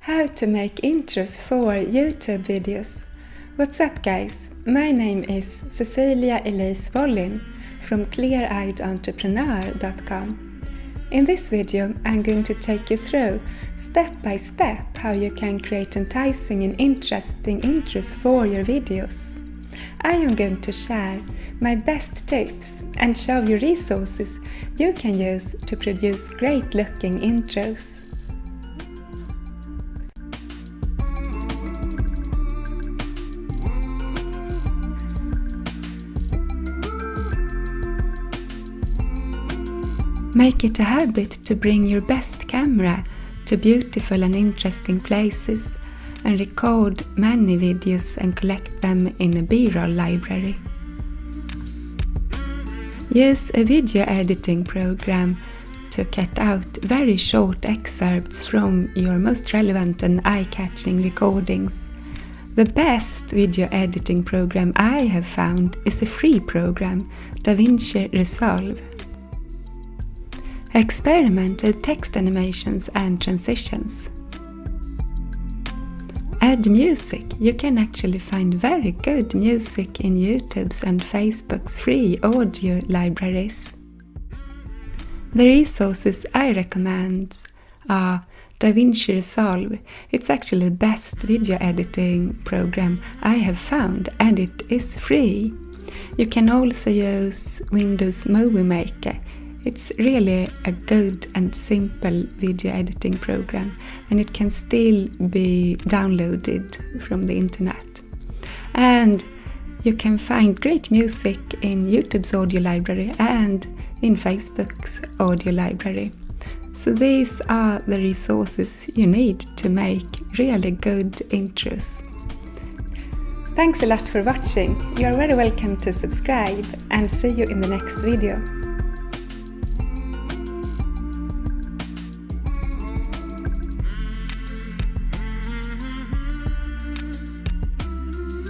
How to make intros for YouTube videos. What's up guys? My name is Cecilia Elise Wollin from cleareyedentrepreneur.com. In this video I'm going to take you through step by step how you can create enticing and interesting intros for your videos. I am going to share my best tips and show you resources you can use to produce great looking intros. Make it a habit to bring your best camera to beautiful and interesting places and record many videos and collect them in a B-roll library. Use a video editing program to cut out very short excerpts from your most relevant and eye-catching recordings. The best video editing program I have found is a free program, DaVinci Resolve. Experiment with text animations and transitions. Add music. You can actually find very good music in YouTube's and Facebook's free audio libraries. The resources I recommend are DaVinci Resolve. It's actually the best video editing program I have found and it is free. You can also use Windows Movie Maker. It's really a good and simple video editing program and it can still be downloaded from the internet. And you can find great music in YouTube's audio library and in Facebook's audio library. So these are the resources you need to make really good intros. Thanks a lot for watching. You are very welcome to subscribe and see you in the next video.